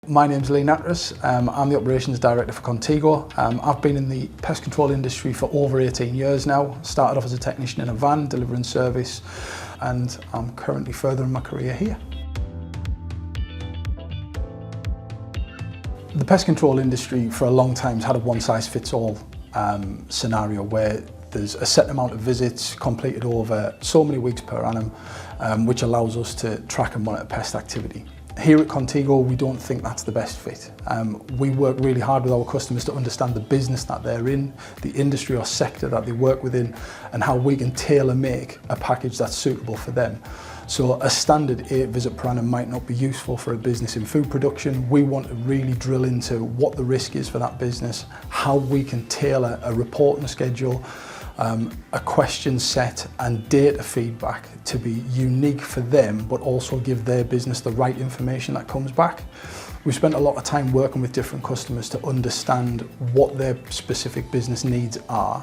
My name's Lee Nattrass. I'm the Operations Director for Contego. I've been in the pest control industry for over 18 years now. Started off as a technician in a van delivering service, and I'm currently furthering my career here. The pest control industry for a long time has had a one-size-fits-all scenario where there's a set amount of visits completed over so many weeks per annum, which allows us to track and monitor pest activity. Here at Contego, we don't think that's the best fit. We work really hard with our customers to understand the business that they're in, the industry or sector that they work within, and how we can tailor make a package that's suitable for them. So a standard 8 visit per annum might not be useful for a business in food production. We want to really drill into what the risk is for that business, how we can tailor a reporting schedule, a question set and data feedback to be unique for them, but also give their business the right information that comes back. We've spent a lot of time working with different customers to understand what their specific business needs are.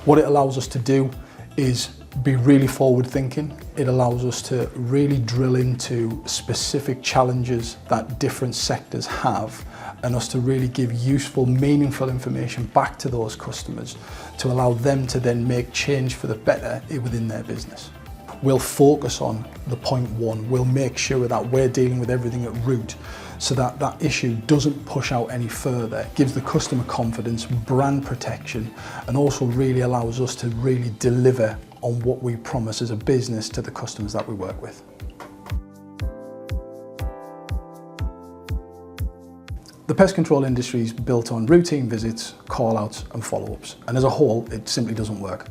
What it allows us to do is be really forward thinking. It allows us to really drill into specific challenges that different sectors have, and us to really give useful, meaningful information back to those customers to allow them to then make change for the better within their business. We'll focus on the point one. We'll make sure that we're dealing with everything at root so that that issue doesn't push out any further, gives the customer confidence, brand protection, and also really allows us to really deliver on what we promise as a business to the customers that we work with. The pest control industry is built on routine visits, call-outs and follow-ups, and as a whole it simply doesn't work.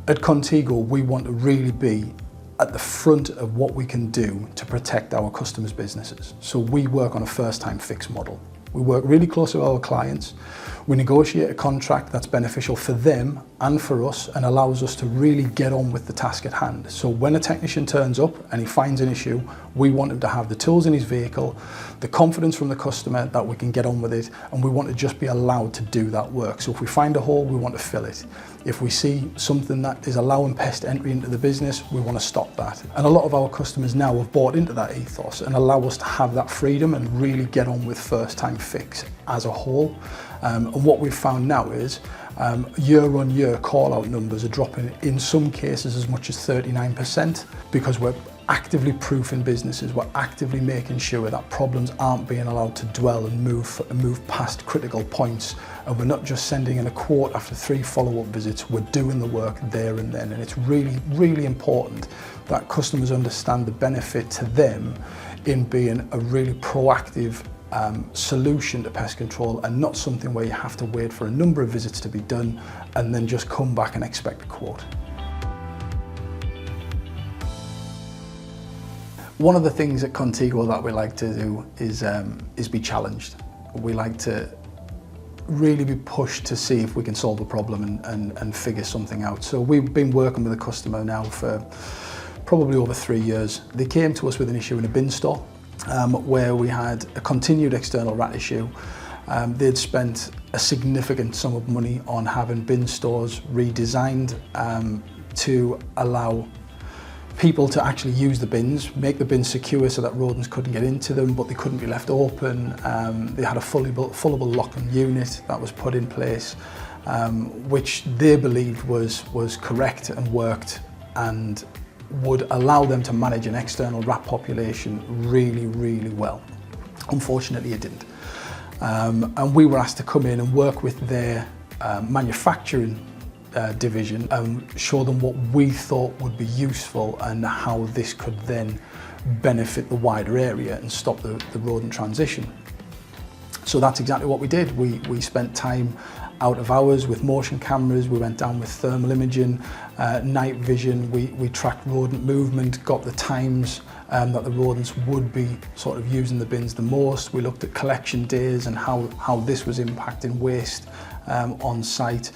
At Contego, we want to really be at the front of what we can do to protect our customers' businesses. So we work on a first-time fix model. We work really close with our clients. We negotiate a contract that's beneficial for them and for us and allows us to really get on with the task at hand. So when a technician turns up and he finds an issue, we want him to have the tools in his vehicle, the confidence from the customer that we can get on with it, and we want to just be allowed to do that work. So if we find a hole, we want to fill it. If we see something that is allowing pest entry into the business, we want to stop that. And a lot of our customers now have bought into that ethos and allow us to have that freedom and really get on with first-time fix as a whole. And what we've found now is year-on-year call-out numbers are dropping in some cases as much as 39%, because we're actively proofing businesses, we're actively making sure that problems aren't being allowed to dwell and move past critical points, and we're not just sending in a quote after 3 follow-up visits, we're doing the work there and then. And it's really, really important that customers understand the benefit to them in being a really proactive solution to pest control, and not something where you have to wait for a number of visits to be done and then just come back and expect a quote. One of the things at Contego that we like to do is be challenged. We like to really be pushed to see if we can solve a problem and figure something out. So we've been working with a customer now for probably over 3 years. They came to us with an issue in a bin store, where we had a continued external rat issue. They'd spent a significant sum of money on having bin stores redesigned to allow people to actually use the bins, make the bins secure so that rodents couldn't get into them, but they couldn't be left open. They had a fullable locking unit that was put in place, which they believed was correct and worked and would allow them to manage an external rat population really, really well. Unfortunately, it didn't. And we were asked to come in and work with their manufacturing division and show them what we thought would be useful and how this could then benefit the wider area and stop the rodent transition. So that's exactly what we did. We spent time out of hours with motion cameras, we went down with thermal imaging, night vision, we tracked rodent movement, got the times that the rodents would be sort of using the bins the most. We looked at collection days and how this was impacting waste on site.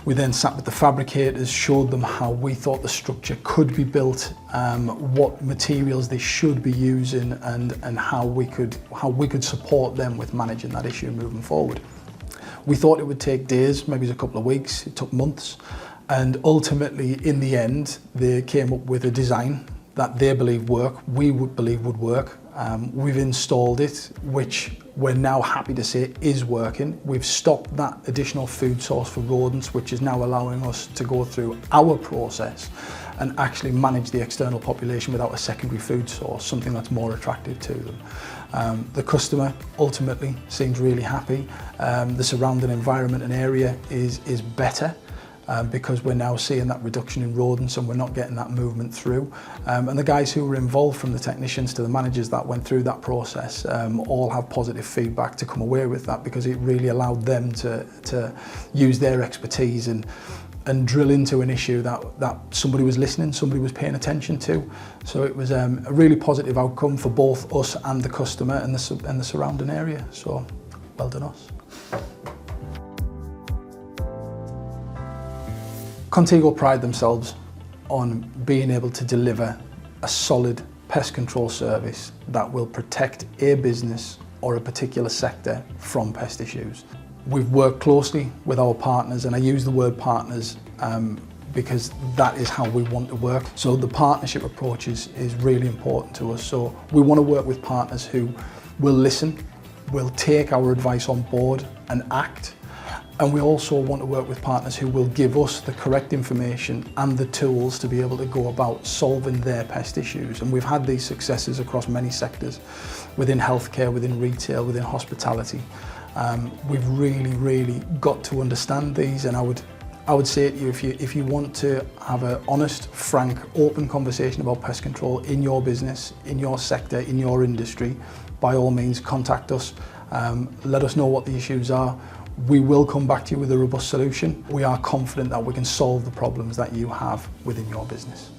We then sat with the fabricators, showed them how we thought the structure could be built, what materials they should be using, and how we could support them with managing that issue moving forward. We thought it would take days, maybe a couple of weeks. It took months, and ultimately in the end they came up with a design that they believe we would believe would work, We've installed it, which we're now happy to say is working. We've stopped that additional food source for rodents, which is now allowing us to go through our process and actually manage the external population without a secondary food source, something that's more attractive to them. The customer ultimately seems really happy. The surrounding environment and area is better. Because we're now seeing that reduction in rodents and we're not getting that movement through. And the guys who were involved, from the technicians to the managers that went through that process, all have positive feedback to come away with that, because it really allowed them to use their expertise and drill into an issue that somebody was listening, somebody was paying attention to. So it was a really positive outcome for both us and the customer and the surrounding area. So well done us. Contego pride themselves on being able to deliver a solid pest control service that will protect a business or a particular sector from pest issues. We've worked closely with our partners, and I use the word partners because that is how we want to work. So the partnership approach is really important to us. So we want to work with partners who will listen, will take our advice on board and act. And we also want to work with partners who will give us the correct information and the tools to be able to go about solving their pest issues. And we've had these successes across many sectors, within healthcare, within retail, within hospitality. We've really got to understand these, and I would say to you, if you want to have an honest, frank, open conversation about pest control in your business, in your sector, in your industry, by all means contact us. Let us know what the issues are. We will come back to you with a robust solution. We are confident that we can solve the problems that you have within your business.